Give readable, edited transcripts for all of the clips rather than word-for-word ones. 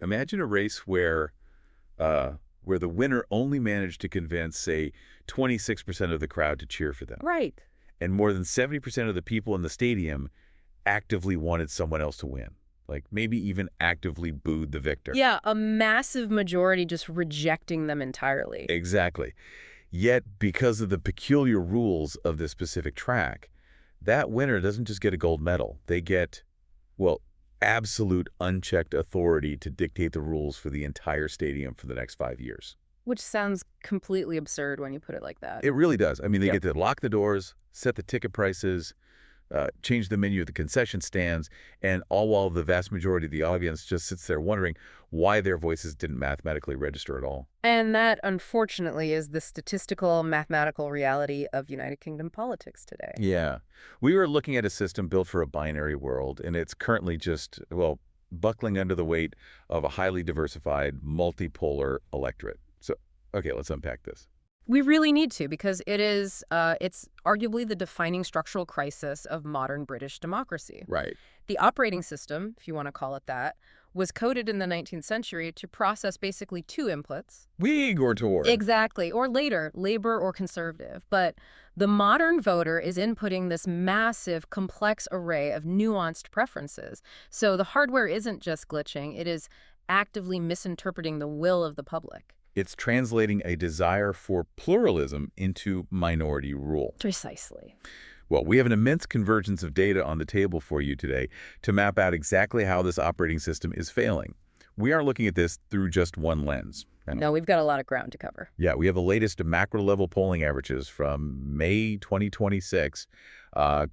Imagine a race where the winner only managed to convince, say, 26% of the crowd to cheer for them. Right. And more than 70% of the people in the stadium actively wanted someone else to win. Like maybe even actively booed the victor. Yeah, a massive majority just rejecting them entirely. Exactly. Yet, because of the peculiar rules of this specific track, that winner doesn't just get a gold medal. They get, well, absolute unchecked authority to dictate the rules for the entire stadium for the next 5 years. Which sounds completely absurd when you put it like that. It really does. I mean, they Yep. get to lock the doors, set the ticket prices, change the menu at the concession stands, and all while the vast majority of the audience just sits there wondering why their voices didn't mathematically register at all. And that, unfortunately, is the statistical, mathematical reality of United Kingdom politics today. Yeah. We were looking at a system built for a binary world, and it's currently just, well, buckling under the weight of a highly diversified, multipolar electorate. So, okay, let's unpack this. We really need to, because it's arguably the defining structural crisis of modern British democracy. Right. The operating system, if you want to call it that, was coded in the 19th century to process basically two inputs. Whig or Tory. Exactly, or later, Labor or Conservative. But the modern voter is inputting this massive, complex array of nuanced preferences. So the hardware isn't just glitching, it is actively misinterpreting the will of the public. It's translating a desire for pluralism into minority rule. Precisely. Well, we have an immense convergence of data on the table for you today to map out exactly how this operating system is failing. We aren't looking at this through just one lens. No, we've got a lot of ground to cover. Yeah, we have the latest macro-level polling averages from May 2026,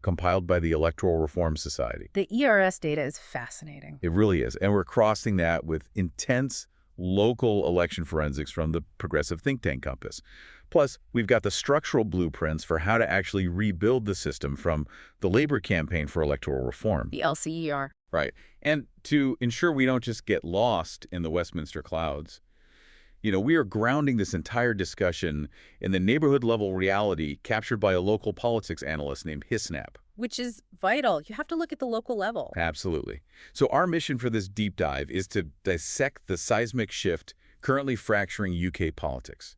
compiled by the Electoral Reform Society. The ERS data is fascinating. It really is. And we're crossing that with intense local election forensics from the progressive think tank Compass. Plus, we've got the structural blueprints for how to actually rebuild the system from the Labor campaign for electoral reform. The LCER. Right. And to ensure we don't just get lost in the Westminster clouds, we are grounding this entire discussion in the neighborhood-level reality captured by a local politics analyst named Hisnap. Which is vital. You have to look at the local level. Absolutely. So our mission for this deep dive is to dissect the seismic shift currently fracturing UK politics.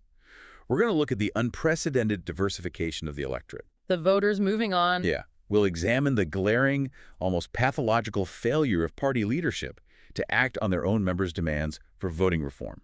We're going to look at the unprecedented diversification of the electorate. The voters moving on. Yeah. We'll examine the glaring, almost pathological failure of party leadership to act on their own members' demands for voting reform.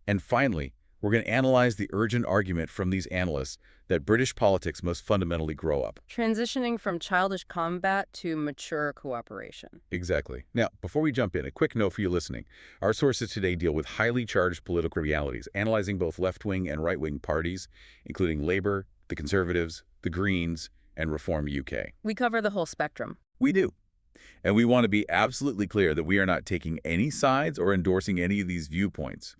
And finally, we're going to analyze the urgent argument from these analysts that British politics must fundamentally grow up. Transitioning from childish combat to mature cooperation. Exactly. Now, before we jump in, a quick note for you listening. Our sources today deal with highly charged political realities, analyzing both left-wing and right-wing parties, including Labour, the Conservatives, the Greens, and Reform UK. We cover the whole spectrum. We do. And we want to be absolutely clear that we are not taking any sides or endorsing any of these viewpoints.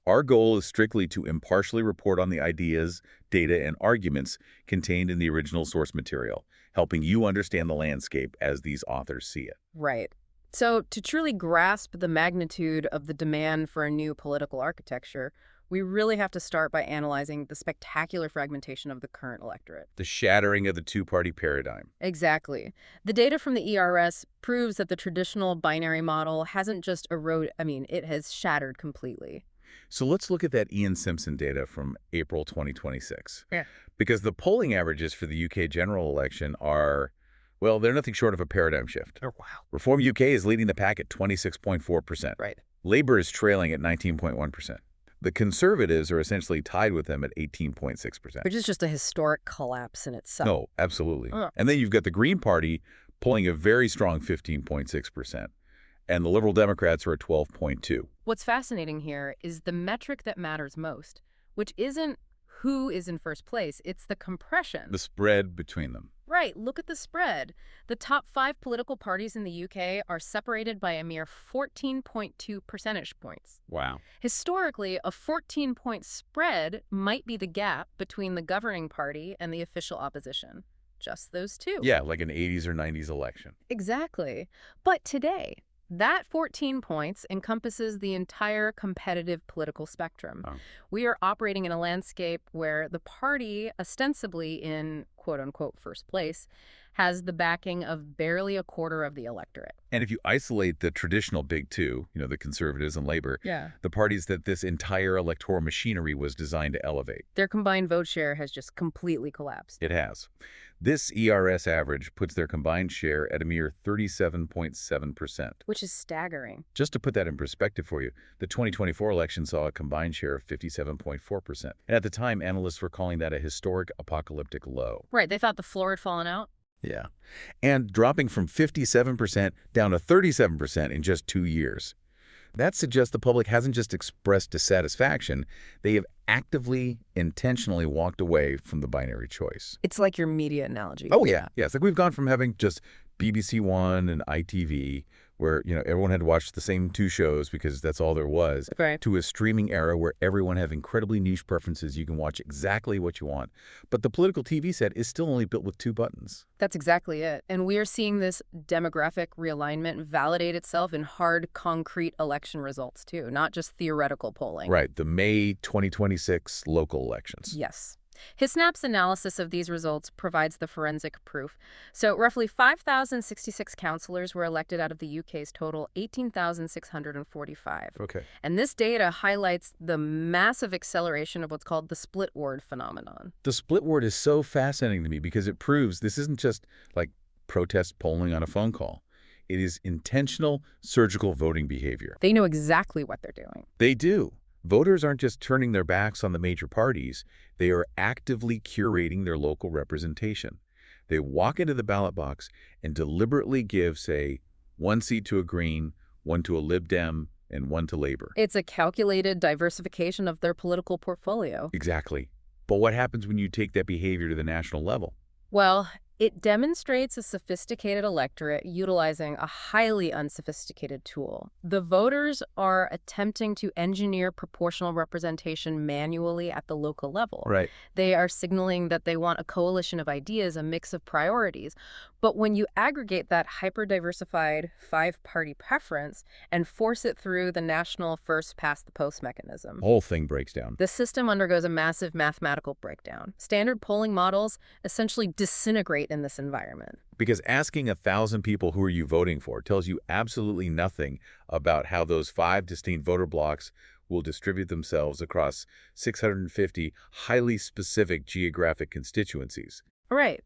Our goal is strictly to impartially report on the ideas, data, and arguments contained in the original source material, helping you understand the landscape as these authors see it. Right. So to truly grasp the magnitude of the demand for a new political architecture, we really have to start by analyzing the spectacular fragmentation of the current electorate. The shattering of the two-party paradigm. Exactly. The data from the ERS proves that the traditional binary model hasn't just eroded, it has shattered completely. So let's look at that Ian Simpson data from April 2026. Yeah. Because the polling averages for the UK general election are, well, they're nothing short of a paradigm shift. Oh, wow. Reform UK is leading the pack at 26.4%. Right. Labour is trailing at 19.1%. The Conservatives are essentially tied with them at 18.6%. Which is just a historic collapse in itself. No, absolutely. And then you've got the Green Party polling a very strong 15.6%. And the Liberal Democrats are at 12.2%. What's fascinating here is the metric that matters most, which isn't who is in first place, it's the compression. The spread between them. Right, look at the spread. The top 5 political parties in the UK are separated by a mere 14.2 percentage points. Wow. Historically, a 14-point spread might be the gap between the governing party and the official opposition. Just those two. Yeah, like an 80s or 90s election. Exactly. But today, that 14 points encompasses the entire competitive political spectrum. Oh. We are operating in a landscape where the party ostensibly in quote-unquote first place has the backing of barely a quarter of the electorate. And if you isolate the traditional big two, the conservatives and labor, Yeah. the parties that this entire electoral machinery was designed to elevate. Their combined vote share has just completely collapsed. It has. This ERS average puts their combined share at a mere 37.7%. Which is staggering. Just to put that in perspective for you, the 2024 election saw a combined share of 57.4%. And at the time, analysts were calling that a historic apocalyptic low. Right, they thought the floor had fallen out. Yeah. And dropping from 57% down to 37% in just 2 years. That suggests the public hasn't just expressed dissatisfaction, they have actively, intentionally walked away from the binary choice. It's like your media analogy. Oh, yeah. Yeah, it's like we've gone from having just BBC One and ITV, where, everyone had to watch the same 2 shows because that's all there was, Right. to a streaming era where everyone have incredibly niche preferences. You can watch exactly what you want. But the political TV set is still only built with 2 buttons. That's exactly it. And we are seeing this demographic realignment validate itself in hard, concrete election results, too, not just theoretical polling. Right, the May 2026 local elections. Yes. HisSnap's analysis of these results provides the forensic proof. So roughly 5,066 councillors were elected out of the UK's total 18,645. Okay. And this data highlights the massive acceleration of what's called the split ward phenomenon. The split ward is so fascinating to me because it proves this isn't just like protest polling on a phone call. It is intentional surgical voting behavior. They know exactly what they're doing. They do. Voters aren't just turning their backs on the major parties. They are actively curating their local representation. They walk into the ballot box and deliberately give, say, 1 seat to a Green, 1 to a Lib Dem, and 1 to Labor. It's a calculated diversification of their political portfolio. Exactly. But what happens when you take that behavior to the national level? Well, it demonstrates a sophisticated electorate utilizing a highly unsophisticated tool. The voters are attempting to engineer proportional representation manually at the local level. Right. They are signaling that they want a coalition of ideas, a mix of priorities. But when you aggregate that hyper-diversified 5-party preference and force it through the national first-past-the-post mechanism, The whole thing breaks down. the system undergoes a massive mathematical breakdown. Standard polling models essentially disintegrate in this environment. Because asking 1,000 people who are you voting for tells you absolutely nothing about how those 5 distinct voter blocks will distribute themselves across 650 highly specific geographic constituencies. Right.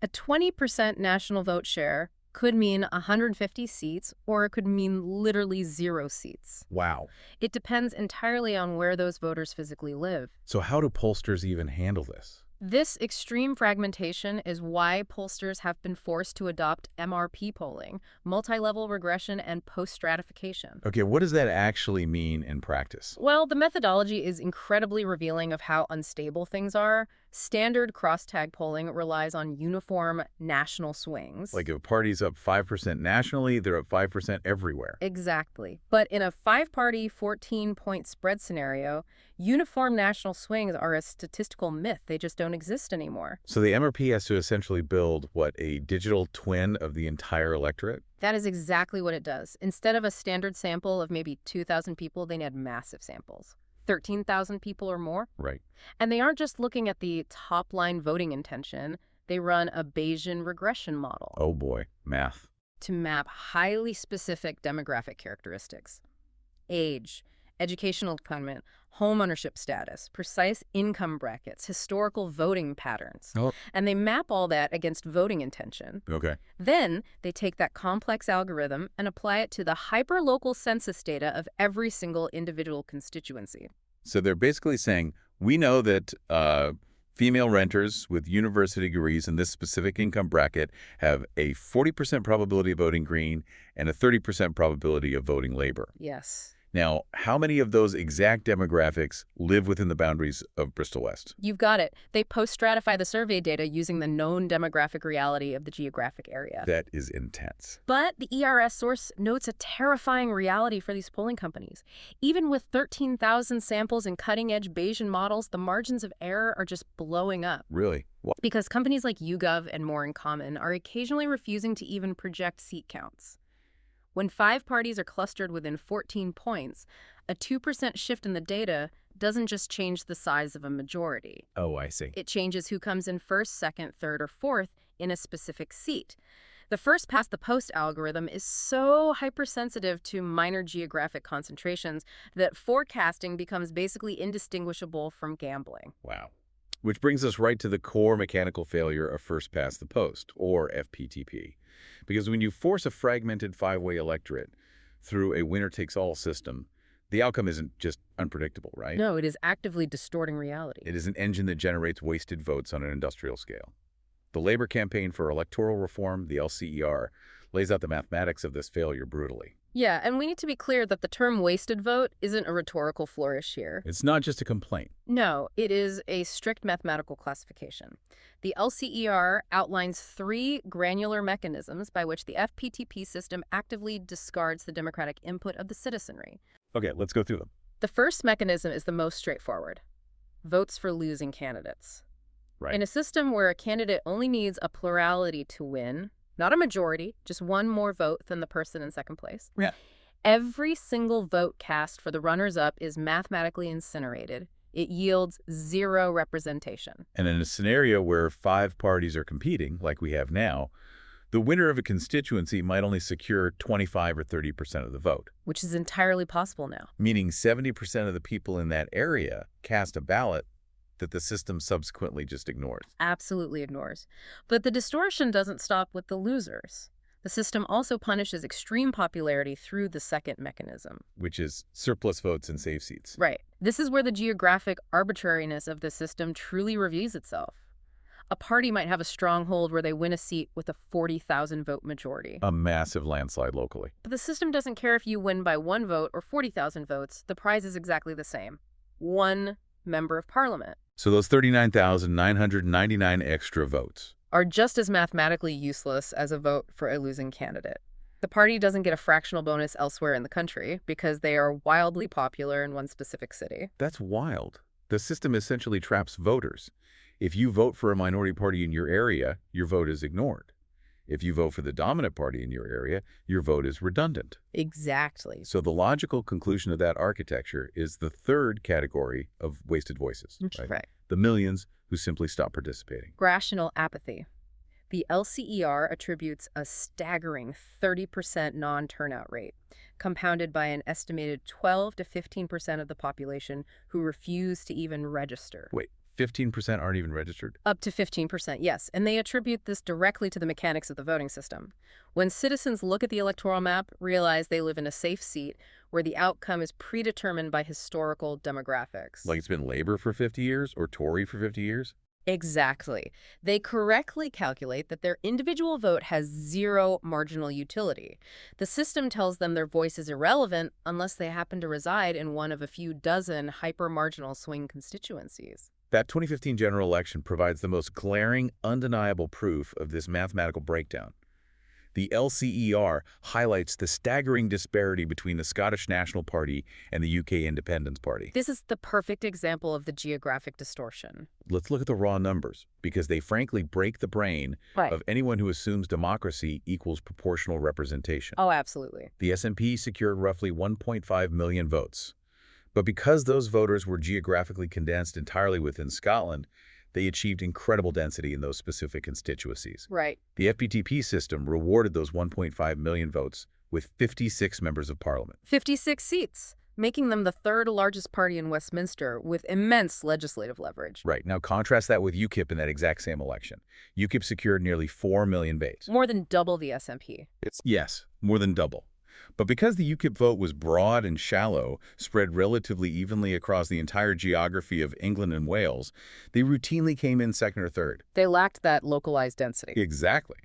A 20% national vote share could mean 150 seats, or it could mean literally 0 seats. Wow. It depends entirely on where those voters physically live. So how do pollsters even handle this? This extreme fragmentation is why pollsters have been forced to adopt MRP polling, multi-level regression, and post-stratification. Okay, what does that actually mean in practice? Well, the methodology is incredibly revealing of how unstable things are. Standard cross-tag polling relies on uniform national swings. Like if a party's up 5% nationally, they're up 5% everywhere. Exactly. But in a 5-party, 14-point spread scenario, uniform national swings are a statistical myth. They just don't exist anymore. So the MRP has to essentially build, a digital twin of the entire electorate? That is exactly what it does. Instead of a standard sample of maybe 2,000 people, they need massive samples. 13,000 people or more. Right. And they aren't just looking at the top-line voting intention. They run a Bayesian regression model Oh boy, math. to map highly specific demographic characteristics. Age, educational attainment, home ownership status, precise income brackets, historical voting patterns. Oh. And they map all that against voting intention. Okay. Then they take that complex algorithm and apply it to the hyper-local census data of every single individual constituency. So they're basically saying, we know that female renters with university degrees in this specific income bracket have a 40% probability of voting Green and a 30% probability of voting Labor. Yes. Now, how many of those exact demographics live within the boundaries of Bristol West? You've got it. They post-stratify the survey data using the known demographic reality of the geographic area. That is intense. But the ERS source notes a terrifying reality for these polling companies. Even with 13,000 samples and cutting-edge Bayesian models, the margins of error are just blowing up. Really? Because companies like YouGov and More in Common are occasionally refusing to even project seat counts. When 5 parties are clustered within 14 points, a 2% shift in the data doesn't just change the size of a majority. Oh, I see. It changes who comes in first, second, third, or fourth in a specific seat. The first past the post algorithm is so hypersensitive to minor geographic concentrations that forecasting becomes basically indistinguishable from gambling. Wow. Which brings us right to the core mechanical failure of first past the post, or FPTP. Because when you force a fragmented five-way electorate through a winner-takes-all system, the outcome isn't just unpredictable, right? No, it is actively distorting reality. It is an engine that generates wasted votes on an industrial scale. The Labor Campaign for Electoral Reform, the LCER, lays out the mathematics of this failure brutally. Yeah, and we need to be clear that the term wasted vote isn't a rhetorical flourish here. It's not just a complaint. No, it is a strict mathematical classification. The LCER outlines 3 granular mechanisms by which the FPTP system actively discards the democratic input of the citizenry. Okay, let's go through them. The first mechanism is the most straightforward: votes for losing candidates. Right. In a system where a candidate only needs a plurality to win, not a majority, just one more vote than the person in second place, Yeah. every single vote cast for the runners-up is mathematically incinerated. It yields 0 representation. And in a scenario where 5 parties are competing, like we have now, the winner of a constituency might only secure 25 or 30% of the vote, Which is entirely possible now. meaning 70% of the people in that area cast a ballot that the system subsequently just ignores. Absolutely ignores. But the distortion doesn't stop with the losers. The system also punishes extreme popularity through the second mechanism. Which is surplus votes and safe seats. Right. This is where the geographic arbitrariness of the system truly reveals itself. A party might have a stronghold where they win a seat with a 40,000 vote majority. A massive landslide locally. But the system doesn't care if you win by 1 vote or 40,000 votes. The prize is exactly the same: 1 member of parliament. So those 39,999 extra votes Are just as mathematically useless as a vote for a losing candidate. The party doesn't get a fractional bonus elsewhere in the country because they are wildly popular in one specific city. That's wild. The system essentially traps voters. If you vote for a minority party in your area, your vote is ignored. If you vote for the dominant party in your area, your vote is redundant. Exactly. So the logical conclusion of that architecture is the third category of wasted voices, right? The millions who simply stop participating. Rational apathy. The LCER attributes a staggering 30% non-turnout rate, compounded by an estimated 12 to 15% of the population who refuse to even register. Wait, 15% aren't even registered? Up to 15%, yes, and they attribute this directly to the mechanics of the voting system. When citizens look at the electoral map, realize they live in a safe seat where the outcome is predetermined by historical demographics. Like it's been Labor for 50 years or Tory for 50 years? Exactly. They correctly calculate that their individual vote has 0 marginal utility. The system tells them their voice is irrelevant unless they happen to reside in one of a few dozen hyper-marginal swing constituencies. That 2015 general election provides the most glaring, undeniable proof of this mathematical breakdown. The LCER highlights the staggering disparity between the Scottish National Party and the UK Independence Party. This is the perfect example of the geographic distortion. Let's look at the raw numbers, because they frankly break the brain of anyone who assumes democracy equals proportional representation. Oh, absolutely. The SNP secured roughly 1.5 million votes. But because those voters were geographically condensed entirely within Scotland, they achieved incredible density in those specific constituencies. Right. The FPTP system rewarded those 1.5 million votes with 56 members of parliament. 56 seats, making them the 3rd largest party in Westminster with immense legislative leverage. Right. Now contrast that with UKIP in that exact same election. UKIP secured nearly 4 million votes. More than double the SNP. Yes, more than double. But because the UKIP vote was broad and shallow, spread relatively evenly across the entire geography of England and Wales, they routinely came in second or third. They lacked that localized density. Exactly.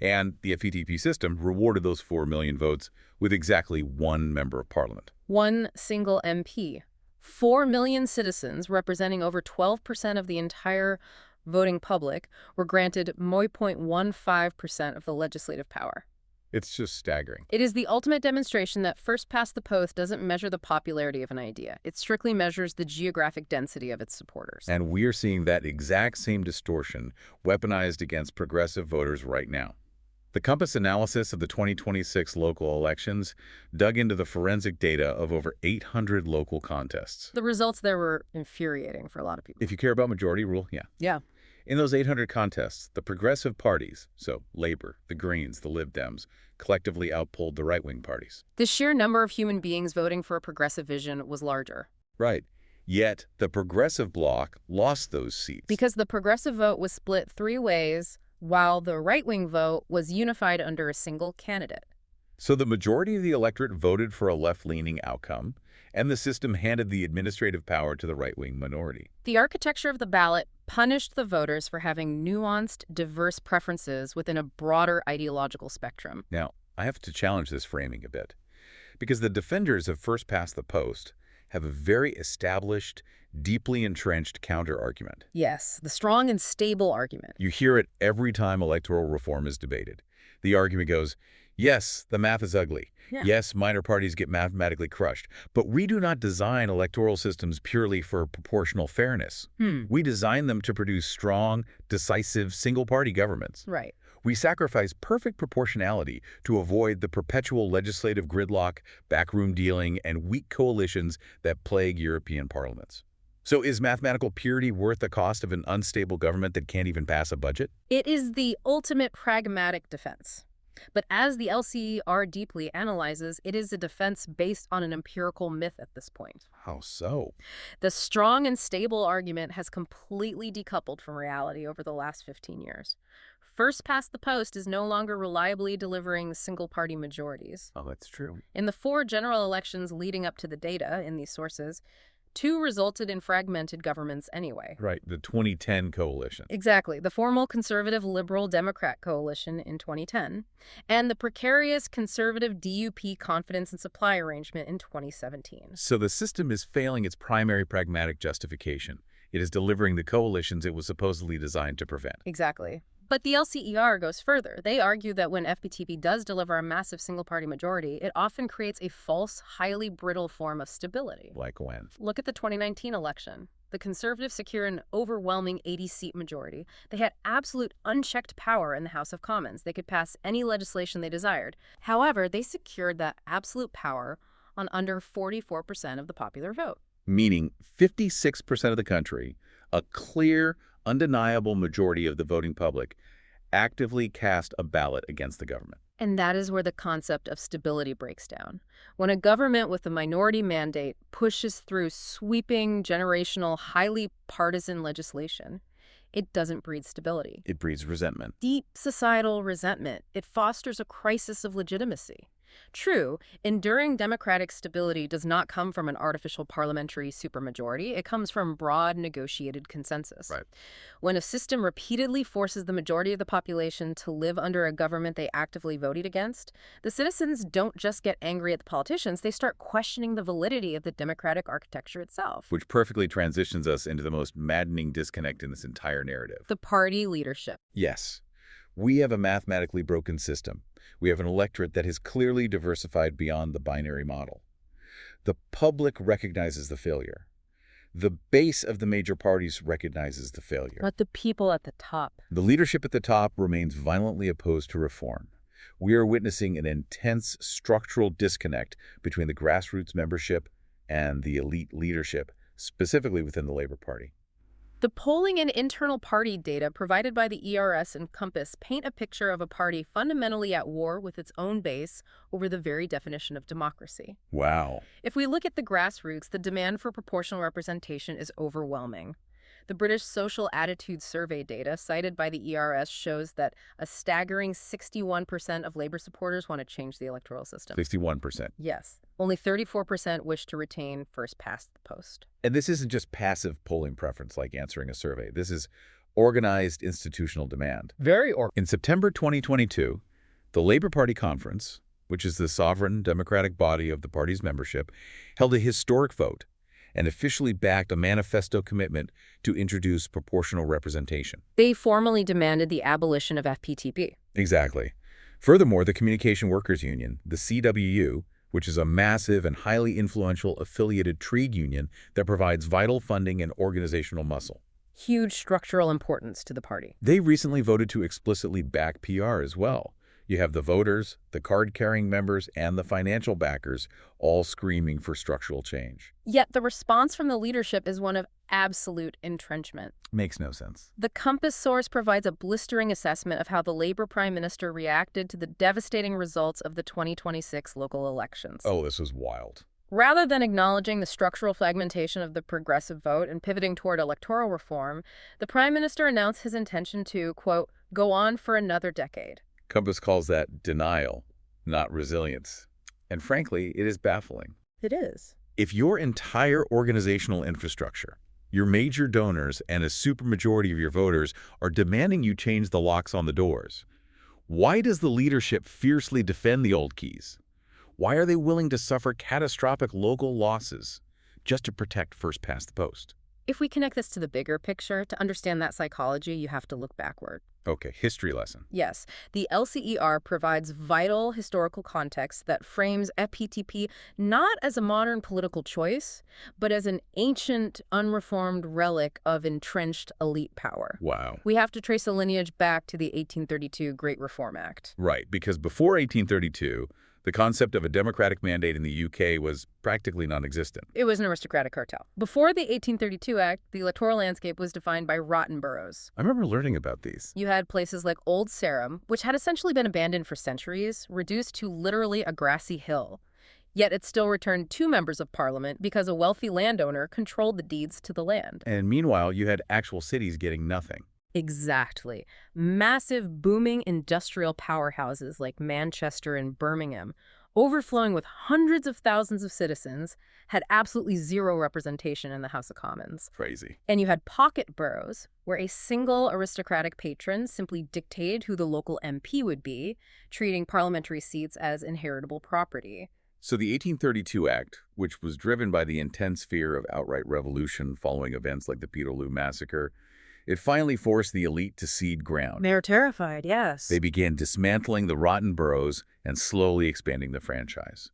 And the FPTP system rewarded those 4 million votes with exactly 1 member of parliament. 1 single MP. 4 million citizens, representing over 12% of the entire voting public, were granted 0.15% of the legislative power. It's just staggering. It is the ultimate demonstration that first past the post doesn't measure the popularity of an idea. It strictly measures the geographic density of its supporters. And we're seeing that exact same distortion weaponized against progressive voters right now. The Compass analysis of the 2026 local elections dug into the forensic data of over 800 local contests. The results there were infuriating for a lot of people. If you care about majority rule, yeah. Yeah. In those 800 contests, the progressive parties, so Labor, the Greens, the Lib Dems, collectively outpolled the right-wing parties. The sheer number of human beings voting for a progressive vision was larger. Right. Yet, the progressive bloc lost those seats. Because the progressive vote was split three ways, while the right-wing vote was unified under a single candidate. So the majority of the electorate voted for a left-leaning outcome, and the system handed the administrative power to the right-wing minority. The architecture of the ballot punished the voters for having nuanced, diverse preferences within a broader ideological spectrum. Now, I have to challenge this framing a bit, because the defenders of first past the post have a very established, deeply entrenched counter-argument. Yes, the strong and stable argument. You hear it every time electoral reform is debated. The argument goes, yes, the math is ugly. Yeah. Yes, minor parties get mathematically crushed. But we do not design electoral systems purely for proportional fairness. We design them to produce strong, decisive, single-party governments. Right. We sacrifice perfect proportionality to avoid the perpetual legislative gridlock, backroom dealing, and weak coalitions that plague European parliaments. So is mathematical purity worth the cost of an unstable government that can't even pass a budget? It is the ultimate pragmatic defense. But as the LCER deeply analyzes, it is a defense based on an empirical myth at this point. How so? The strong and stable argument has completely decoupled from reality over the last 15 years. First past the post is no longer reliably delivering single-party majorities. Oh, that's true. In the 4 general elections leading up to the data in these sources, 2 resulted in fragmented governments anyway. Right, the 2010 coalition. Exactly. The formal conservative liberal Democrat coalition in 2010 and the precarious conservative DUP confidence and supply arrangement in 2017. So the system is failing its primary pragmatic justification. It is delivering the coalitions it was supposedly designed to prevent. Exactly. But the LCER goes further. They argue that when FPTP does deliver a massive single-party majority, it often creates a false, highly brittle form of stability. Like when? Look at the 2019 election. The Conservatives secured an overwhelming 80-seat majority. They had absolute unchecked power in the House of Commons. They could pass any legislation they desired. However, they secured that absolute power on under 44% of the popular vote. Meaning 56% of the country, a clear, undeniable majority of the voting public, actively cast a ballot against the government. And that is where the concept of stability breaks down. When a government with a minority mandate pushes through sweeping, generational, highly partisan legislation, it doesn't breed stability. It breeds resentment. Deep societal resentment. It fosters a crisis of legitimacy. True, enduring democratic stability does not come from an artificial parliamentary supermajority. It comes from broad negotiated consensus. Right. When a system repeatedly forces the majority of the population to live under a government they actively voted against, the citizens don't just get angry at the politicians, they start questioning the validity of the democratic architecture itself. Which perfectly transitions us into the most maddening disconnect in this entire narrative. The party leadership. Yes. We have a mathematically broken system. We have an electorate that has clearly diversified beyond the binary model. The public recognizes the failure. The base of the major parties recognizes the failure. But the people at the top. The leadership at the top remains violently opposed to reform. We are witnessing an intense structural disconnect between the grassroots membership and the elite leadership, specifically within the Labor Party. The polling and internal party data provided by the ERS and Compass paint a picture of a party fundamentally at war with its own base over the very definition of democracy. Wow. If we look at the grassroots, the demand for proportional representation is overwhelming. The British Social Attitudes Survey data cited by the ERS shows that a staggering 61% of Labour supporters want to change the electoral system. 61%. Yes. Only 34% wish to retain first past the post. And this isn't just passive polling preference like answering a survey. This is organized institutional demand. In September 2022, the Labour Party Conference, which is the sovereign democratic body of the party's membership, held a historic vote and officially backed a manifesto commitment to introduce proportional representation. They formally demanded the abolition of FPTP. Exactly. Furthermore, the Communication Workers Union, the CWU, which is a massive and highly influential affiliated trade union that provides vital funding and organizational muscle. Huge structural importance to the party. They recently voted to explicitly back PR as well, You have the voters, the card-carrying members, and the financial backers all screaming for structural change. Yet the response from the leadership is one of absolute entrenchment. Makes no sense. The Compass source provides a blistering assessment of how the Labor Prime Minister reacted to the devastating results of the 2026 local elections. Oh, this was wild. Rather than acknowledging the structural fragmentation of the progressive vote and pivoting toward electoral reform, the Prime Minister announced his intention to, quote, go on for another decade. Compass calls that denial, not resilience. And frankly, it is baffling. It is. If your entire organizational infrastructure, your major donors, and a supermajority of your voters are demanding you change the locks on the doors, why does the leadership fiercely defend the old keys? Why are they willing to suffer catastrophic local losses just to protect first past the post? If we connect this to the bigger picture, to understand that psychology, you have to look backward. Okay, history lesson. Yes, the LCER provides vital historical context that frames FPTP not as a modern political choice, but as an ancient, unreformed relic of entrenched elite power. Wow. We have to trace a lineage back to the 1832 Great Reform Act. Right, because before 1832, the concept of a democratic mandate in the UK was practically non-existent. It was an aristocratic cartel. Before the 1832 Act, the electoral landscape was defined by rotten boroughs. I remember learning about these. You had places like Old Sarum, which had essentially been abandoned for centuries, reduced to literally a grassy hill. Yet it still returned 2 members of parliament because a wealthy landowner controlled the deeds to the land. And meanwhile, you had actual cities getting nothing. Exactly. Massive, booming industrial powerhouses like Manchester and Birmingham, overflowing with hundreds of thousands of citizens, had absolutely zero representation in the House of Commons. Crazy. And you had pocket boroughs, where a single aristocratic patron simply dictated who the local MP would be, treating parliamentary seats as inheritable property. So the 1832 Act, which was driven by the intense fear of outright revolution following events like the Peterloo Massacre, it finally forced the elite to cede ground. They're terrified, yes. They began dismantling the rotten boroughs and slowly expanding the franchise.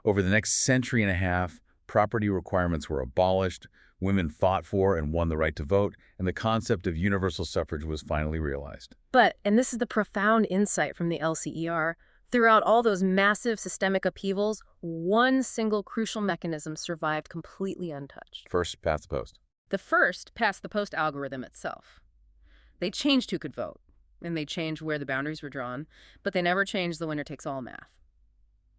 Over the next century and a half, property requirements were abolished, women fought for and won the right to vote, and the concept of universal suffrage was finally realized. But, and this is the profound insight from the LCER, throughout all those massive systemic upheavals, one single crucial mechanism survived completely untouched. First past the post. The first passed the post algorithm itself. They changed who could vote, and they changed where the boundaries were drawn, but they never changed the winner-takes-all math.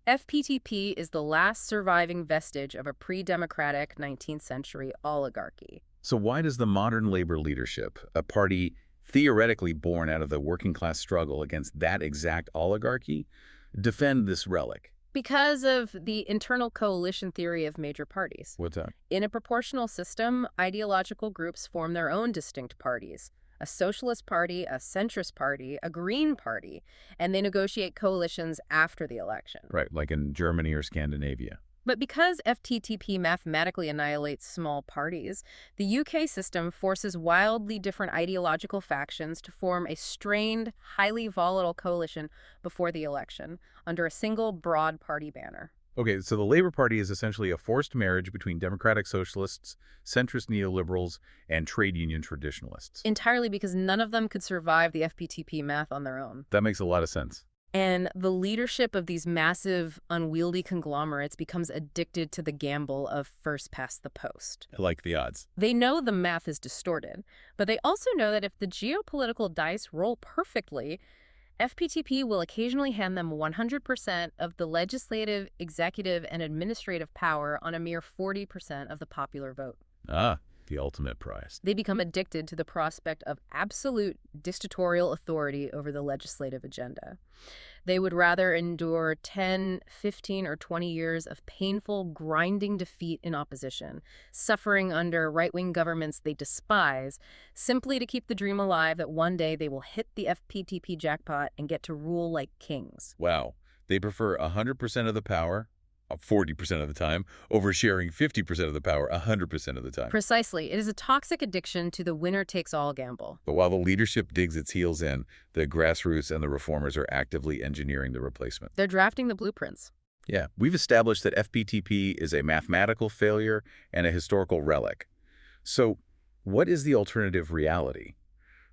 FPTP is the last surviving vestige of a pre-democratic 19th century oligarchy. So why does the modern labor leadership, a party theoretically born out of the working-class struggle against that exact oligarchy, defend this relic? Because of the internal coalition theory of major parties. What's that? In a proportional system, ideological groups form their own distinct parties. A socialist party, a centrist party, a green party, and they negotiate coalitions after the election. Right, like in Germany or Scandinavia. But because FTTP mathematically annihilates small parties, the UK system forces wildly different ideological factions to form a strained, highly volatile coalition before the election under a single broad party banner. Okay, so the Labour Party is essentially a forced marriage between democratic socialists, centrist neoliberals, and trade union traditionalists. Entirely because none of them could survive the FPTP math on their own. That makes a lot of sense. And the leadership of these massive, unwieldy conglomerates becomes addicted to the gamble of first past the post. I like the odds. They know the math is distorted, but they also know that if the geopolitical dice roll perfectly, FPTP will occasionally hand them 100% of the legislative, executive, and administrative power on a mere 40% of the popular vote. Ah, the ultimate prize. They become addicted to the prospect of absolute dictatorial authority over the legislative agenda. They would rather endure 10, 15, or 20 years of painful, grinding defeat in opposition, suffering under right-wing governments they despise, simply to keep the dream alive that one day they will hit the FPTP jackpot and get to rule like kings. Wow. They prefer 100% of the power, 40% of the time, over sharing 50% of the power 100% of the time. Precisely. It is a toxic addiction to the winner-takes-all gamble. But while the leadership digs its heels in, the grassroots and the reformers are actively engineering the replacement. They're drafting the blueprints. Yeah, we've established that FPTP is a mathematical failure and a historical relic. So what is the alternative reality?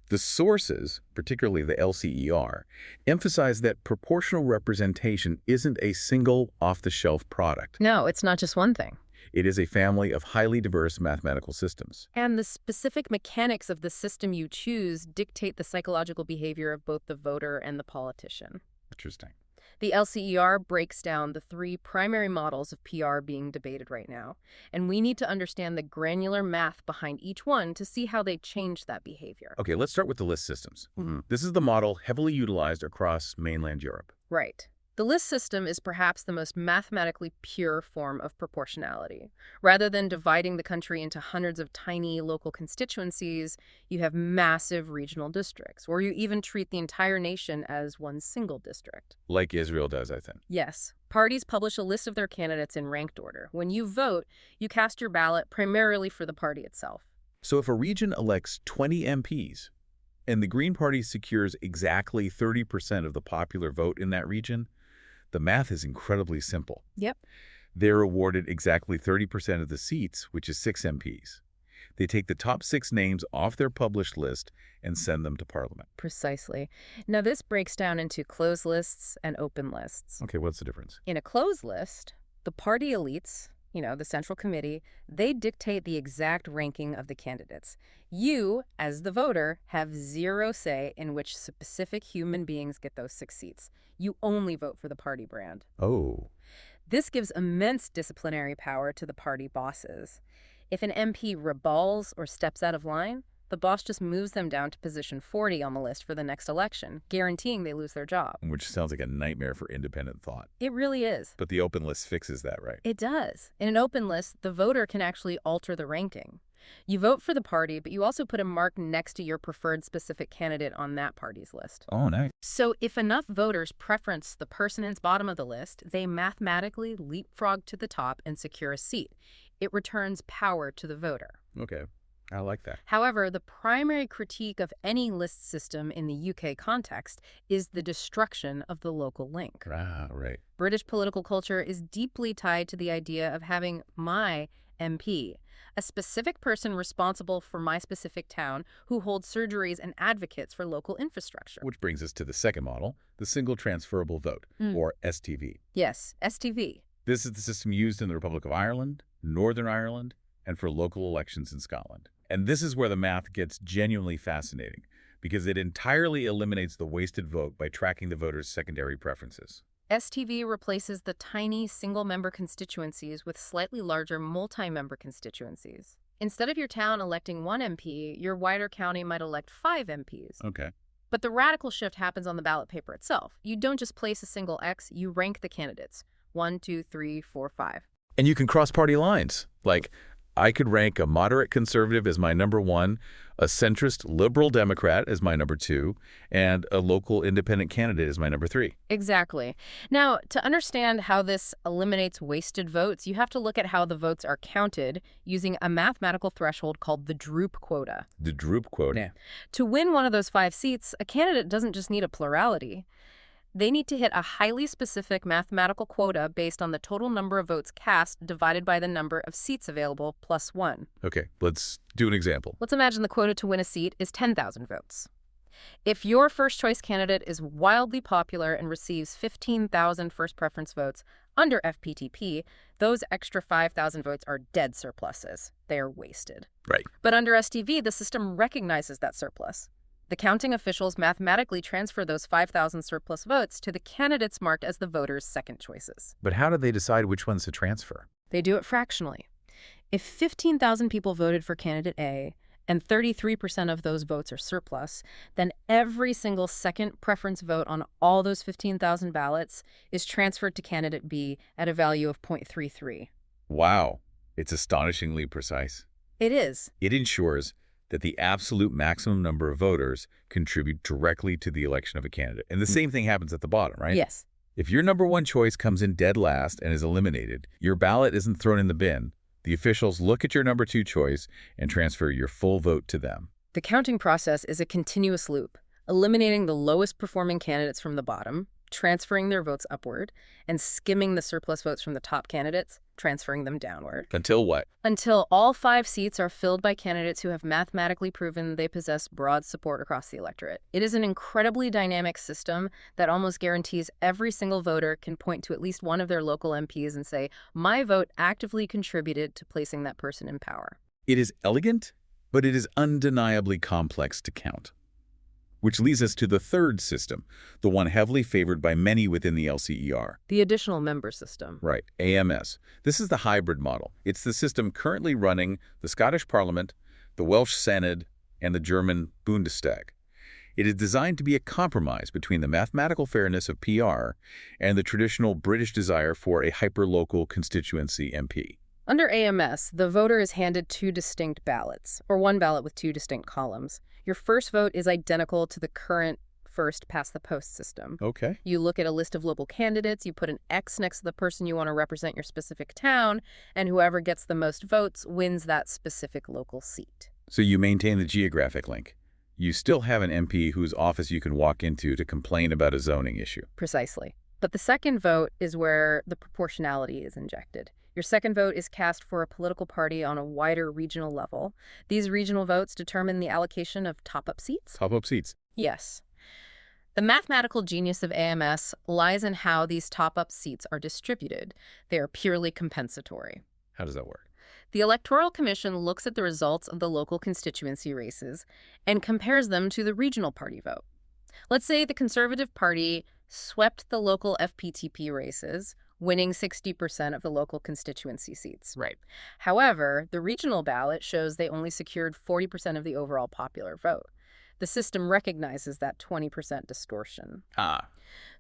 The sources, particularly the LCER, emphasize that proportional representation isn't a single off-the-shelf product. No, it's not just one thing. It is a family of highly diverse mathematical systems. And the specific mechanics of the system you choose dictate the psychological behavior of both the voter and the politician. Interesting. The LCER breaks down the three primary models of PR being debated right now, and we need to understand the granular math behind each one to see how they change that behavior. Okay, let's start with the list systems. This is the model heavily utilized across mainland Europe. Right. The list system is perhaps the most mathematically pure form of proportionality. Rather than dividing the country into hundreds of tiny local constituencies, you have massive regional districts, or you even treat the entire nation as one single district. Like Israel does, I think. Yes. Parties publish a list of their candidates in ranked order. When you vote, you cast your ballot primarily for the party itself. So if a region elects 20 MPs, and the Green Party secures exactly 30% of the popular vote in that region, the math is incredibly simple. Yep. They're awarded exactly 30% of the seats, which is 6 MPs. They take the top 6 names off their published list and send them to Parliament. Precisely. Now, this breaks down into closed lists and open lists. Okay, what's the difference? In a closed list, the party elites, the Central Committee, they dictate the exact ranking of the candidates. You, as the voter, have zero say in which specific human beings get those 6 seats. You only vote for the party brand. Oh. This gives immense disciplinary power to the party bosses. If an MP rebels or steps out of line, the boss just moves them down to position 40 on the list for the next election, guaranteeing they lose their job. Which sounds like a nightmare for independent thought. It really is. But the open list fixes that, right? It does. In an open list, the voter can actually alter the ranking. You vote for the party, but you also put a mark next to your preferred specific candidate on that party's list. Oh, nice. So if enough voters preference the person at the bottom of the list, they mathematically leapfrog to the top and secure a seat. It returns power to the voter. Okay. I like that. However, the primary critique of any list system in the UK context is the destruction of the local link. Ah, right. British political culture is deeply tied to the idea of having my MP, a specific person responsible for my specific town who holds surgeries and advocates for local infrastructure. Which brings us to the second model, the single transferable vote, or STV. Yes, STV. This is the system used in the Republic of Ireland, Northern Ireland, and for local elections in Scotland. And this is where the math gets genuinely fascinating, because it entirely eliminates the wasted vote by tracking the voters' secondary preferences. STV replaces the tiny single-member constituencies with slightly larger multi-member constituencies. Instead of your town electing 1 MP, your wider county might elect 5 MPs. Okay. But the radical shift happens on the ballot paper itself. You don't just place a single X, you rank the candidates. 1, 2, 3, 4, 5. And you can cross party lines. Like, I could rank a moderate conservative as my number 1, a centrist liberal Democrat as my number 2, and a local independent candidate as my number 3. Exactly. Now, to understand how this eliminates wasted votes, you have to look at how the votes are counted using a mathematical threshold called the Droop quota. The Droop quota. Yeah. To win one of those 5 seats, a candidate doesn't just need a plurality. They need to hit a highly specific mathematical quota based on the total number of votes cast divided by the number of seats available plus 1. Okay, let's do an example. Let's imagine the quota to win a seat is 10,000 votes. If your first choice candidate is wildly popular and receives 15,000 first preference votes under FPTP, those extra 5,000 votes are dead surpluses. They are wasted. Right. But under STV, the system recognizes that surplus. The counting officials mathematically transfer those 5,000 surplus votes to the candidates marked as the voters' second choices. But how do they decide which ones to transfer? They do it fractionally. If 15,000 people voted for candidate A and 33% of those votes are surplus, then every single second preference vote on all those 15,000 ballots is transferred to candidate B at a value of 0.33. Wow, it's astonishingly precise. It is. It ensures that the absolute maximum number of voters contribute directly to the election of a candidate. And the same thing happens at the bottom, right? Yes. If your number 1 choice comes in dead last and is eliminated, your ballot isn't thrown in the bin. The officials look at your number 2 choice and transfer your full vote to them. The counting process is a continuous loop, eliminating the lowest performing candidates from the bottom, transferring their votes upward, and skimming the surplus votes from the top candidates, transferring them downward. Until what? Until all 5 seats are filled by candidates who have mathematically proven they possess broad support across the electorate. It is an incredibly dynamic system that almost guarantees every single voter can point to at least one of their local MPs and say, my vote actively contributed to placing that person in power. It is elegant, but it is undeniably complex to count. Which leads us to the third system, the one heavily favored by many within the LCER. The additional member system. Right, AMS. This is the hybrid model. It's the system currently running the Scottish Parliament, the Welsh Senate, and the German Bundestag. It is designed to be a compromise between the mathematical fairness of PR and the traditional British desire for a hyperlocal constituency MP. Under AMS, the voter is handed 2 distinct ballots, or one ballot with 2 distinct columns. Your first vote is identical to the current first-past-the-post system. Okay. You look at a list of local candidates, you put an X next to the person you want to represent your specific town, and whoever gets the most votes wins that specific local seat. So you maintain the geographic link. You still have an MP whose office you can walk into to complain about a zoning issue. Precisely. But the second vote is where the proportionality is injected. Your second vote is cast for a political party on a wider regional level. These regional votes determine the allocation of top-up seats. Top-up seats. Yes. The mathematical genius of AMS lies in how these top-up seats are distributed. They are purely compensatory. How does that work? The Electoral Commission looks at the results of the local constituency races and compares them to the regional party vote. Let's say the Conservative Party swept the local FPTP races, winning 60% of the local constituency seats. Right. However, the regional ballot shows they only secured 40% of the overall popular vote. The system recognizes that 20% distortion.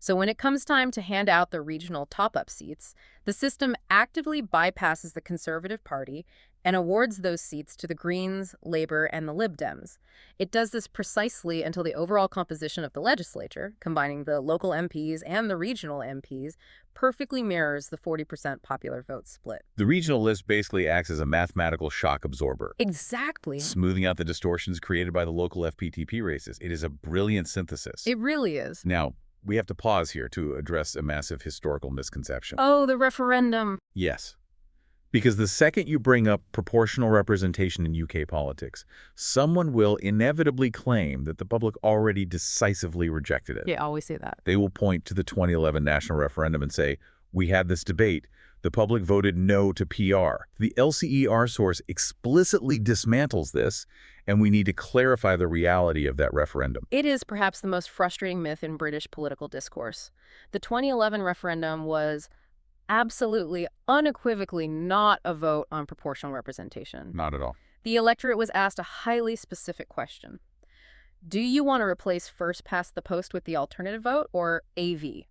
So when it comes time to hand out the regional top-up seats, the system actively bypasses the Conservative Party and awards those seats to the Greens, Labour, and the Lib Dems. It does this precisely until the overall composition of the legislature, combining the local MPs and the regional MPs, perfectly mirrors the 40% popular vote split. The regional list basically acts as a mathematical shock absorber. Exactly. Smoothing out the distortions created by the local FPTP races. It is a brilliant synthesis. It really is. Now, we have to pause here to address a massive historical misconception. Oh, the referendum. Yes. Because the second you bring up proportional representation in UK politics, someone will inevitably claim that the public already decisively rejected it. Yeah, I always say that. They will point to the 2011 national referendum and say, we had this debate. The public voted no to PR. The LCER source explicitly dismantles this, and we need to clarify the reality of that referendum. It is perhaps the most frustrating myth in British political discourse. The 2011 referendum was absolutely, unequivocally not a vote on proportional representation. Not at all. The electorate was asked a highly specific question. Do you want to replace first past the post with the alternative vote, or AV?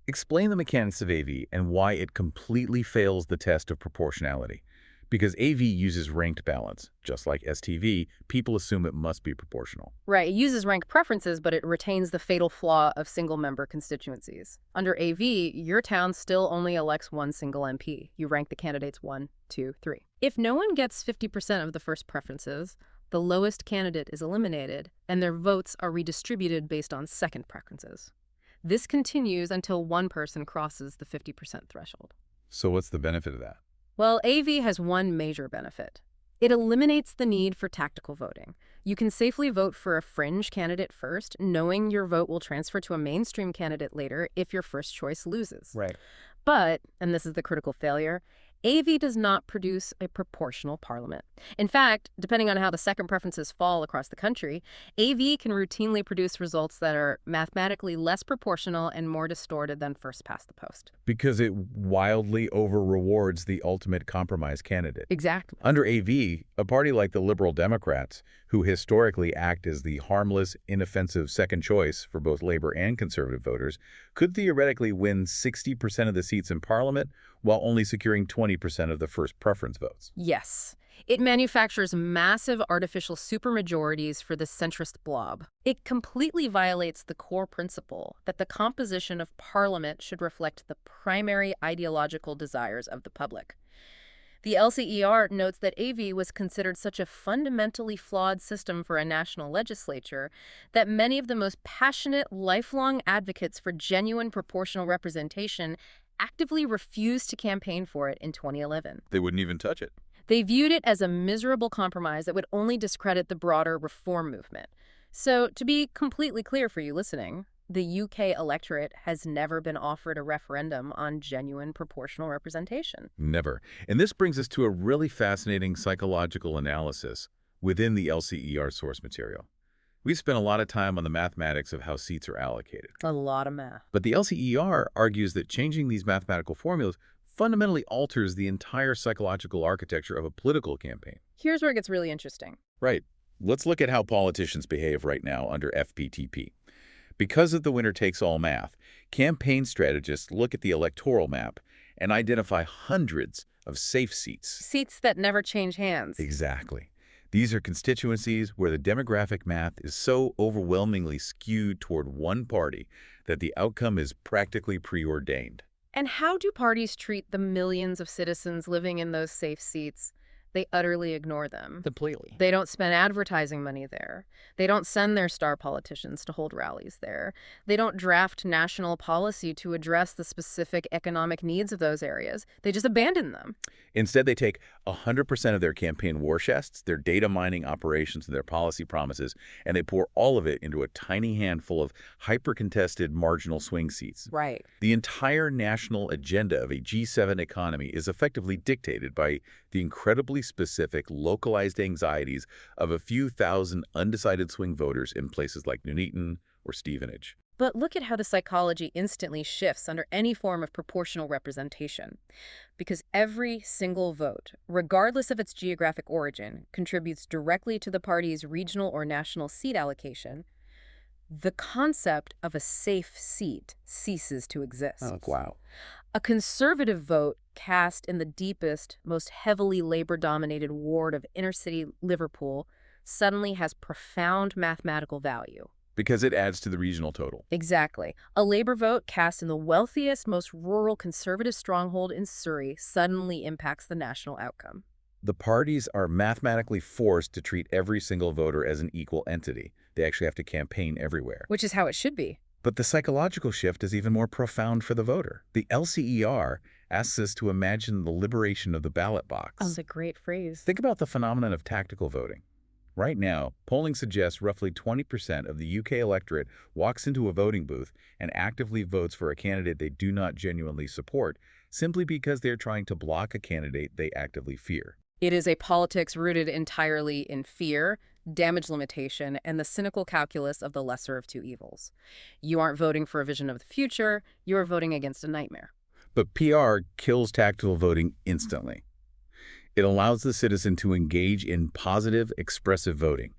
Explain the mechanics of AV and why it completely fails the test of proportionality. Because AV uses ranked balance. Just like STV, people assume it must be proportional. Right, it uses ranked preferences, but it retains the fatal flaw of single-member constituencies. Under AV, your town still only elects one single MP. You rank the candidates 1, 2, 3. If no one gets 50% of the first preferences, the lowest candidate is eliminated, and their votes are redistributed based on second preferences. This continues until one person crosses the 50% threshold. So what's the benefit of that? Well, AV has one major benefit. It eliminates the need for tactical voting. You can safely vote for a fringe candidate first, knowing your vote will transfer to a mainstream candidate later if your first choice loses. Right. But, and this is the critical failure, AV does not produce a proportional parliament. In fact, depending on how the second preferences fall across the country, AV can routinely produce results that are mathematically less proportional and more distorted than first past the post. Because it wildly over-rewards the ultimate compromise candidate. Exactly. Under AV, a party like the Liberal Democrats, who historically act as the harmless, inoffensive second choice for both Labour and Conservative voters, could theoretically win 60% of the seats in Parliament while only securing 20% of the first preference votes. Yes. It manufactures massive artificial supermajorities for the centrist blob. It completely violates the core principle that the composition of Parliament should reflect the primary ideological desires of the public. The LCER notes that AV was considered such a fundamentally flawed system for a national legislature that many of the most passionate, lifelong advocates for genuine proportional representation actively refused to campaign for it in 2011. They wouldn't even touch it. They viewed it as a miserable compromise that would only discredit the broader reform movement. So, to be completely clear for you listening, the UK electorate has never been offered a referendum on genuine proportional representation. Never. And this brings us to a really fascinating psychological analysis within the LCER source material. We've spent a lot of time on the mathematics of how seats are allocated. A lot of math. But the LCER argues that changing these mathematical formulas fundamentally alters the entire psychological architecture of a political campaign. Here's where it gets really interesting. Right. Let's look at how politicians behave right now under FPTP. Because of the winner-takes-all math, campaign strategists look at the electoral map and identify hundreds of safe seats. Seats that never change hands. Exactly. These are constituencies where the demographic math is so overwhelmingly skewed toward one party that the outcome is practically preordained. And how do parties treat the millions of citizens living in those safe seats? They utterly ignore them. Completely. They don't spend advertising money there. They don't send their star politicians to hold rallies there. They don't draft national policy to address the specific economic needs of those areas. They just abandon them. Instead, they take 100% of their campaign war chests, their data mining operations, and their policy promises, and they pour all of it into a tiny handful of hyper-contested marginal swing seats. Right. The entire national agenda of a G7 economy is effectively dictated by the incredibly specific, localized anxieties of a few thousand undecided swing voters in places like Nuneaton or Stevenage. But look at how the psychology instantly shifts under any form of proportional representation. Because every single vote, regardless of its geographic origin, contributes directly to the party's regional or national seat allocation, the concept of a safe seat ceases to exist. Oh, wow. A conservative vote cast in the deepest, most heavily labor-dominated ward of inner-city Liverpool suddenly has profound mathematical value. Because it adds to the regional total. Exactly. A Labour vote cast in the wealthiest, most rural conservative stronghold in Surrey suddenly impacts the national outcome. The parties are mathematically forced to treat every single voter as an equal entity. They actually have to campaign everywhere. Which is how it should be. But the psychological shift is even more profound for the voter. The LCER asks us to imagine the liberation of the ballot box. That's a great phrase. Think about the phenomenon of tactical voting. Right now, polling suggests roughly 20% of the UK electorate walks into a voting booth and actively votes for a candidate they do not genuinely support, simply because they're trying to block a candidate they actively fear. It is a politics rooted entirely in fear, damage limitation, and the cynical calculus of the lesser of two evils. You aren't voting for a vision of the future, you are voting against a nightmare. But PR kills tactical voting instantly. It allows the citizen to engage in positive, expressive voting.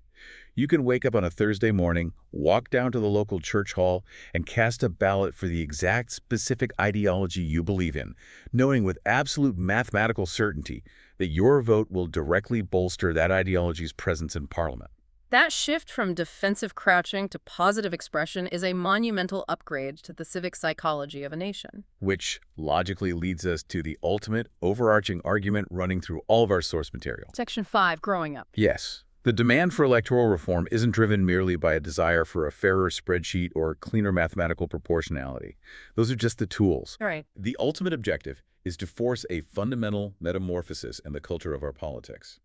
You can wake up on a Thursday morning, walk down to the local church hall, and cast a ballot for the exact specific ideology you believe in, knowing with absolute mathematical certainty that your vote will directly bolster that ideology's presence in Parliament. That shift from defensive crouching to positive expression is a monumental upgrade to the civic psychology of a nation. Which logically leads us to the ultimate overarching argument running through all of our source material. Section 5, growing up. Yes. The demand for electoral reform isn't driven merely by a desire for a fairer spreadsheet or cleaner mathematical proportionality. Those are just the tools. All right. The ultimate objective is to force a fundamental metamorphosis in the culture of our politics.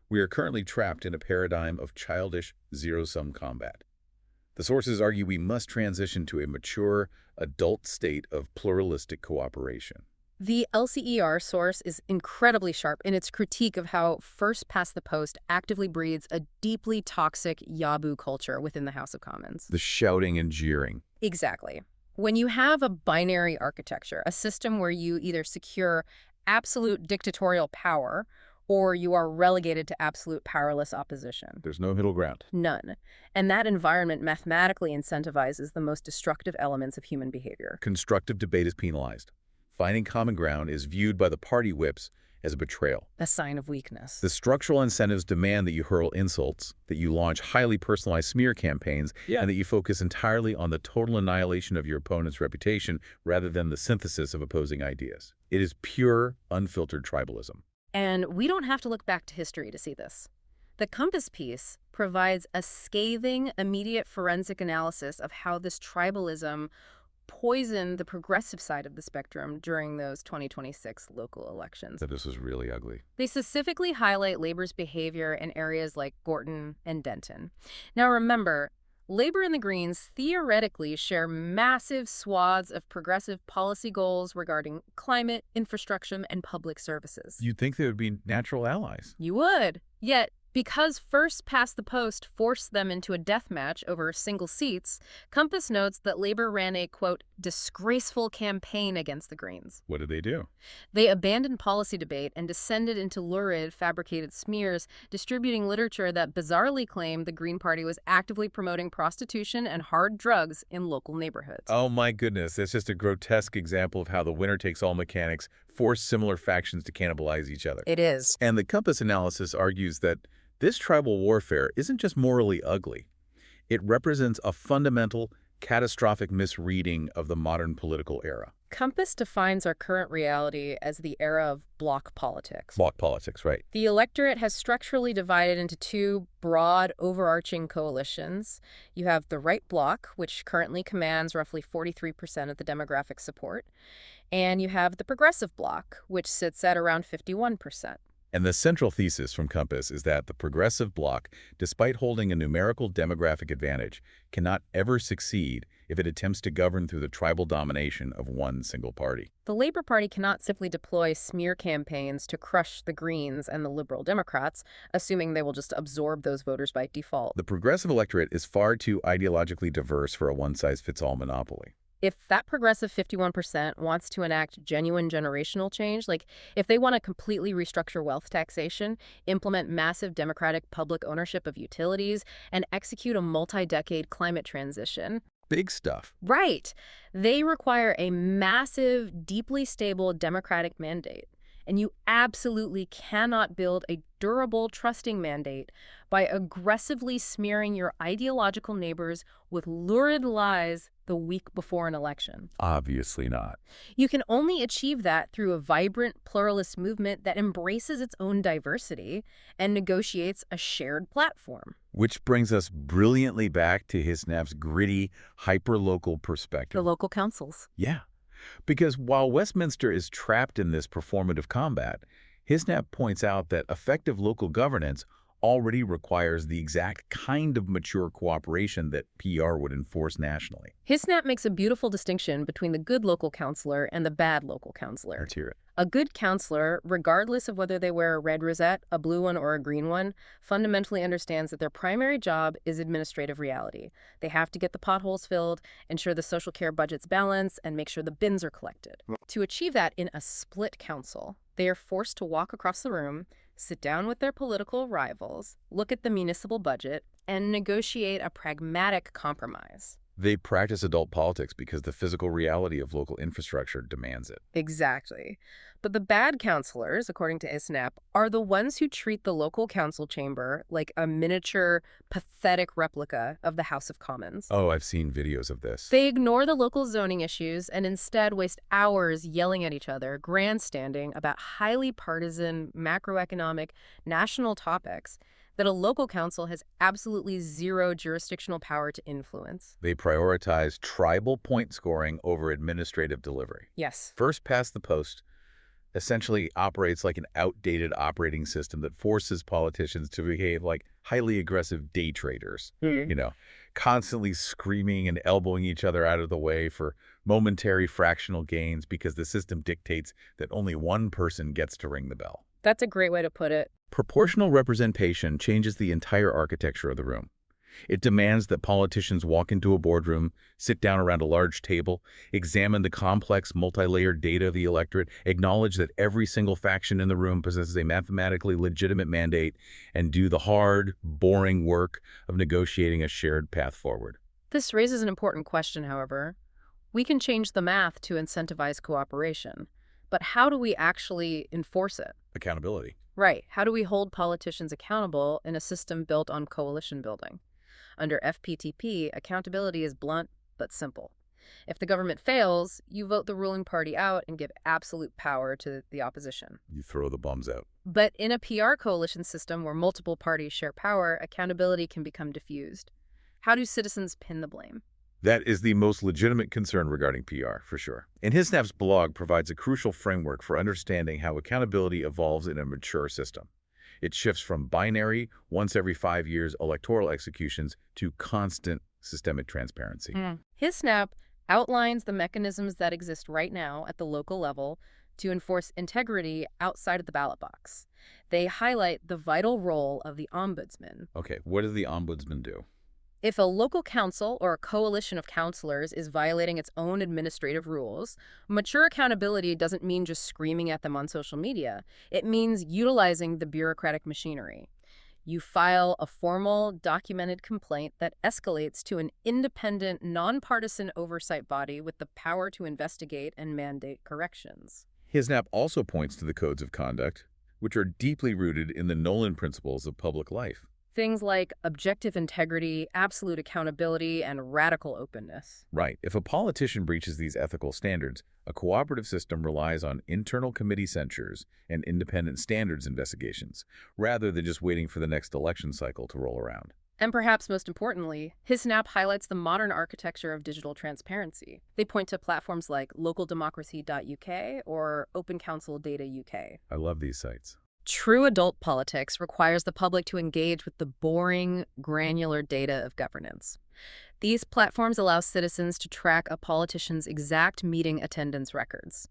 We are currently trapped in a paradigm of childish zero-sum combat. The sources argue we must transition to a mature, adult state of pluralistic cooperation. The LCER source is incredibly sharp in its critique of how first-past-the-post actively breeds a deeply toxic yaboo culture within the House of Commons. The shouting and jeering. Exactly. When you have a binary architecture, a system where you either secure absolute dictatorial power or you are relegated to absolute powerless opposition. There's no middle ground. None. And that environment mathematically incentivizes the most destructive elements of human behavior. Constructive debate is penalized. Finding common ground is viewed by the party whips as a betrayal. A sign of weakness. The structural incentives demand that you hurl insults, that you launch highly personalized smear campaigns, and that you focus entirely on the total annihilation of your opponent's reputation rather than the synthesis of opposing ideas. It is pure, unfiltered tribalism. And we don't have to look back to history to see this. The Compass piece provides a scathing, immediate forensic analysis of how this tribalism poisoned the progressive side of the spectrum during those 2026 local elections. That this was really ugly. They specifically highlight labor's behavior in areas like Gorton and Denton. Now remember, labor and the Greens theoretically share massive swaths of progressive policy goals regarding climate, infrastructure, and public services. You'd think they would be natural allies. You would. Yet, because first past the post forced them into a death match over single seats, Compass notes that Labor ran a, quote, disgraceful campaign against the Greens. What did they do? They abandoned policy debate and descended into lurid, fabricated smears, distributing literature that bizarrely claimed the Green Party was actively promoting prostitution and hard drugs in local neighborhoods. Oh my goodness, that's just a grotesque example of how the winner-takes-all mechanics force similar factions to cannibalize each other. It is. And the Compass analysis argues that this tribal warfare isn't just morally ugly. It represents a fundamental, catastrophic misreading of the modern political era. Compass defines our current reality as the era of bloc politics. Bloc politics, right. The electorate has structurally divided into two broad, overarching coalitions. You have the right bloc, which currently commands roughly 43% of the demographic support, and you have the progressive bloc, which sits at around 51%. And the central thesis from Compass is that the progressive bloc, despite holding a numerical demographic advantage, cannot ever succeed if it attempts to govern through the tribal domination of one single party. The Labor Party cannot simply deploy smear campaigns to crush the Greens and the Liberal Democrats, assuming they will just absorb those voters by default. The progressive electorate is far too ideologically diverse for a one-size-fits-all monopoly. If that progressive 51% wants to enact genuine generational change, like if they want to completely restructure wealth taxation, implement massive democratic public ownership of utilities, and execute a multi-decade climate transition. Big stuff. Right. They require a massive, deeply stable democratic mandate. And you absolutely cannot build a durable, trusting mandate by aggressively smearing your ideological neighbors with lurid lies the week before an election. Obviously not. You can only achieve that through a vibrant, pluralist movement that embraces its own diversity and negotiates a shared platform. Which brings us brilliantly back to Hisnap's gritty, hyper-local perspective. The local councils. Yeah. Because while Westminster is trapped in this performative combat, Hisnap points out that effective local governance already requires the exact kind of mature cooperation that PR would enforce nationally. Hisnap makes a beautiful distinction between the good local councilor and the bad local councilor. Let's hear it. A good councilor, regardless of whether they wear a red rosette, a blue one, or a green one, fundamentally understands that their primary job is administrative reality. They have to get the potholes filled, ensure the social care budget's balanced, and make sure the bins are collected. To achieve that in a split council, they are forced to walk across the room, sit down with their political rivals, look at the municipal budget, and negotiate a pragmatic compromise. They practice adult politics because the physical reality of local infrastructure demands it. Exactly. But the bad councilors, according to ISNAP, are the ones who treat the local council chamber like a miniature, pathetic replica of the House of Commons. Oh, I've seen videos of this. They ignore the local zoning issues and instead waste hours yelling at each other, grandstanding about highly partisan, macroeconomic, national topics that a local council has absolutely zero jurisdictional power to influence. They prioritize tribal point scoring over administrative delivery. Yes. First past the post essentially operates like an outdated operating system that forces politicians to behave like highly aggressive day traders, constantly screaming and elbowing each other out of the way for momentary fractional gains because the system dictates that only one person gets to ring the bell. That's a great way to put it. Proportional representation changes the entire architecture of the room. It demands that politicians walk into a boardroom, sit down around a large table, examine the complex, multi-layered data of the electorate, acknowledge that every single faction in the room possesses a mathematically legitimate mandate, and do the hard, boring work of negotiating a shared path forward. This raises an important question, however. We can change the math to incentivize cooperation, but how do we actually enforce it? Accountability. Right. How do we hold politicians accountable in a system built on coalition building? Under FPTP, accountability is blunt but simple. If the government fails, you vote the ruling party out and give absolute power to the opposition. You throw the bums out. But in a PR coalition system where multiple parties share power, accountability can become diffused. How do citizens pin the blame? That is the most legitimate concern regarding PR, for sure. And HisNap's blog provides a crucial framework for understanding how accountability evolves in a mature system. It shifts from binary, once every 5 years electoral executions to constant systemic transparency. His snap outlines the mechanisms that exist right now at the local level to enforce integrity outside of the ballot box. They highlight the vital role of the ombudsman. Okay, what does the ombudsman do? If a local council or a coalition of councilors is violating its own administrative rules, mature accountability doesn't mean just screaming at them on social media. It means utilizing the bureaucratic machinery. You file a formal, documented complaint that escalates to an independent, nonpartisan oversight body with the power to investigate and mandate corrections. HisNap also points to the codes of conduct, which are deeply rooted in the Nolan principles of public life. Things like objective integrity, absolute accountability, and radical openness. Right. If a politician breaches these ethical standards, a cooperative system relies on internal committee censures and independent standards investigations, rather than just waiting for the next election cycle to roll around. And perhaps most importantly, his snap highlights the modern architecture of digital transparency. They point to platforms like localdemocracy.uk or Open Council Data UK. I love these sites. True adult politics requires the public to engage with the boring, granular data of governance. These platforms allow citizens to track a politician's exact meeting attendance records.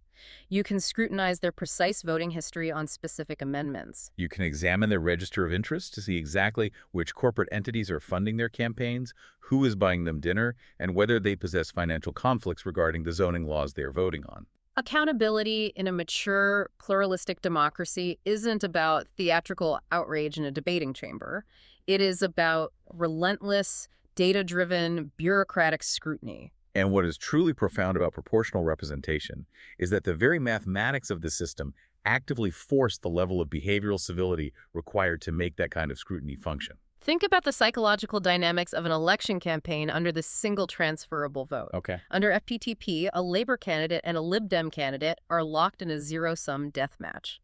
You can scrutinize their precise voting history on specific amendments. You can examine their register of interest to see exactly which corporate entities are funding their campaigns, who is buying them dinner, and whether they possess financial conflicts regarding the zoning laws they are voting on. Accountability in a mature, pluralistic democracy isn't about theatrical outrage in a debating chamber. It is about relentless, data-driven, bureaucratic scrutiny. And what is truly profound about proportional representation is that the very mathematics of the system actively force the level of behavioral civility required to make that kind of scrutiny function. Think about the psychological dynamics of an election campaign under this single transferable vote. Okay. Under FPTP, a Labor candidate and a Lib Dem candidate are locked in a zero-sum death match.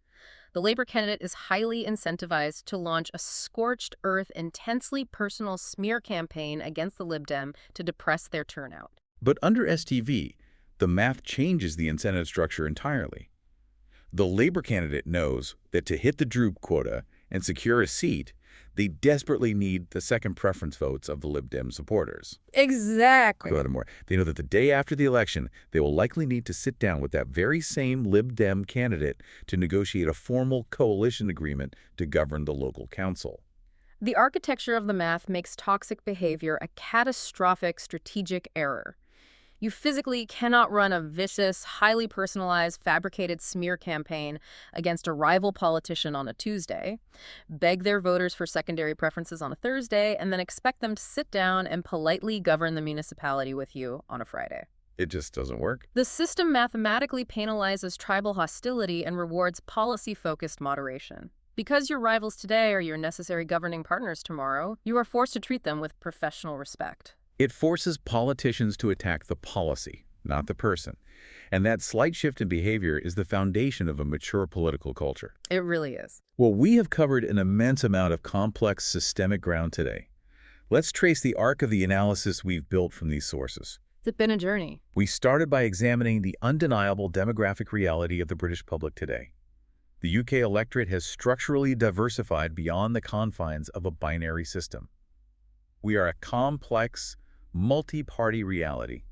The Labor candidate is highly incentivized to launch a scorched earth, intensely personal smear campaign against the Lib Dem to depress their turnout. But under STV, the math changes the incentive structure entirely. The Labor candidate knows that to hit the droop quota and secure a seat, they desperately need the second preference votes of the Lib Dem supporters. Exactly. Furthermore, they know that the day after the election, they will likely need to sit down with that very same Lib Dem candidate to negotiate a formal coalition agreement to govern the local council. The architecture of the math makes toxic behavior a catastrophic strategic error. You physically cannot run a vicious, highly personalized, fabricated smear campaign against a rival politician on a Tuesday, beg their voters for secondary preferences on a Thursday, and then expect them to sit down and politely govern the municipality with you on a Friday. It just doesn't work. The system mathematically penalizes tribal hostility and rewards policy-focused moderation. Because your rivals today are your necessary governing partners tomorrow, you are forced to treat them with professional respect. It forces politicians to attack the policy, not the person. And that slight shift in behavior is the foundation of a mature political culture. It really is. Well, we have covered an immense amount of complex systemic ground today. Let's trace the arc of the analysis we've built from these sources. It's been a journey. We started by examining the undeniable demographic reality of the British public today. The UK electorate has structurally diversified beyond the confines of a binary system. We are a complex, multi-party reality,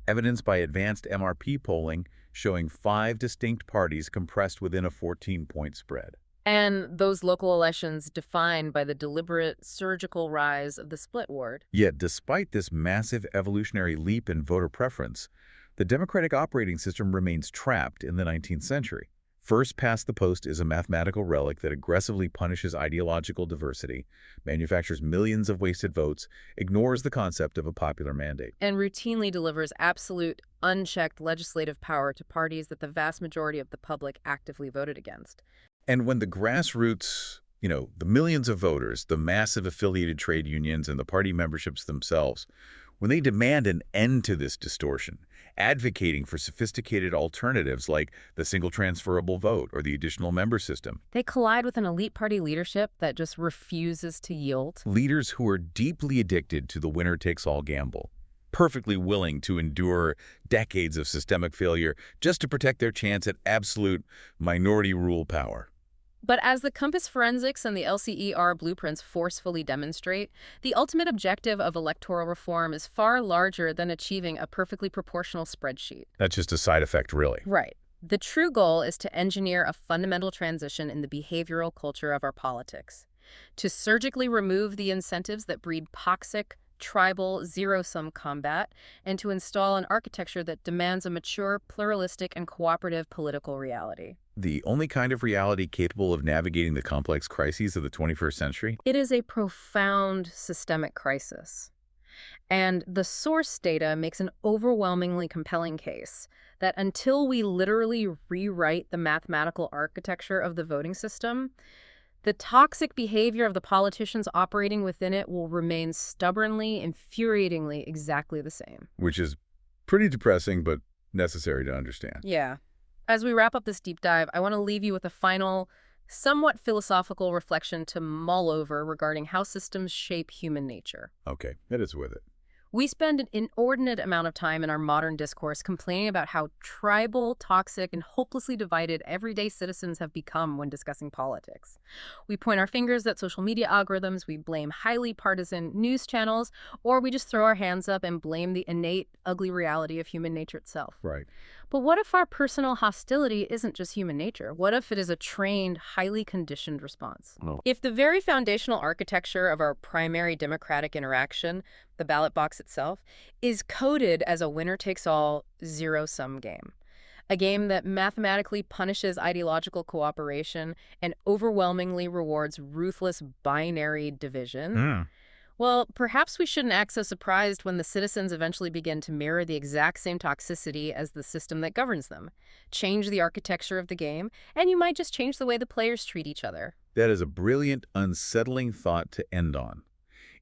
evidenced by advanced MRP polling showing 5 distinct parties compressed within a 14-point spread. And those local elections defined by the deliberate, surgical rise of the split ward. Yet, despite this massive evolutionary leap in voter preference, the democratic operating system remains trapped in the 19th century. First past the post is a mathematical relic that aggressively punishes ideological diversity, manufactures millions of wasted votes, ignores the concept of a popular mandate, And routinely delivers absolute, unchecked legislative power to parties that the vast majority of the public actively voted against. And when the grassroots, the millions of voters, the massive affiliated trade unions, and the party memberships themselves, when they demand an end to this distortion, advocating for sophisticated alternatives like the single transferable vote or the additional member system. They collide with an elite party leadership that just refuses to yield. Leaders who are deeply addicted to the winner-takes-all gamble, perfectly willing to endure decades of systemic failure just to protect their chance at absolute minority rule power. But as the Compass forensics and the LCER blueprints forcefully demonstrate, the ultimate objective of electoral reform is far larger than achieving a perfectly proportional spreadsheet. That's just a side effect, really. Right. The true goal is to engineer a fundamental transition in the behavioral culture of our politics, to surgically remove the incentives that breed toxic, tribal, zero-sum combat, and to install an architecture that demands a mature, pluralistic, and cooperative political reality. The only kind of reality capable of navigating the complex crises of the 21st century? It is a profound systemic crisis. And the source data makes an overwhelmingly compelling case that until we literally rewrite the mathematical architecture of the voting system, the toxic behavior of the politicians operating within it will remain stubbornly, infuriatingly exactly the same. Which is pretty depressing, but necessary to understand. Yeah. As we wrap up this deep dive, I want to leave you with a final, somewhat philosophical reflection to mull over regarding how systems shape human nature. Okay, hit us with it. We spend an inordinate amount of time in our modern discourse complaining about how tribal, toxic, and hopelessly divided everyday citizens have become when discussing politics. We point our fingers at social media algorithms, we blame highly partisan news channels, or we just throw our hands up and blame the innate, ugly reality of human nature itself. Right. But what if our personal hostility isn't just human nature? What if it is a trained, highly conditioned response? No. If the very foundational architecture of our primary democratic interaction, the ballot box itself, is coded as a winner-takes-all, zero-sum game, a game that mathematically punishes ideological cooperation and overwhelmingly rewards ruthless binary division, well, perhaps we shouldn't act so surprised when the citizens eventually begin to mirror the exact same toxicity as the system that governs them. Change the architecture of the game, and you might just change the way the players treat each other. That is a brilliant, unsettling thought to end on.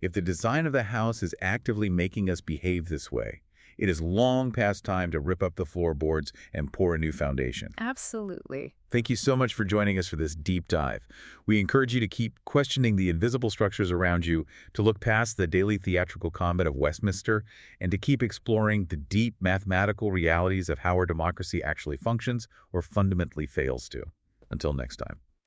If the design of the house is actively making us behave this way, it is long past time to rip up the floorboards and pour a new foundation. Absolutely. Thank you so much for joining us for this deep dive. We encourage you to keep questioning the invisible structures around you, to look past the daily theatrical combat of Westminster, and to keep exploring the deep mathematical realities of how our democracy actually functions or fundamentally fails to. Until next time.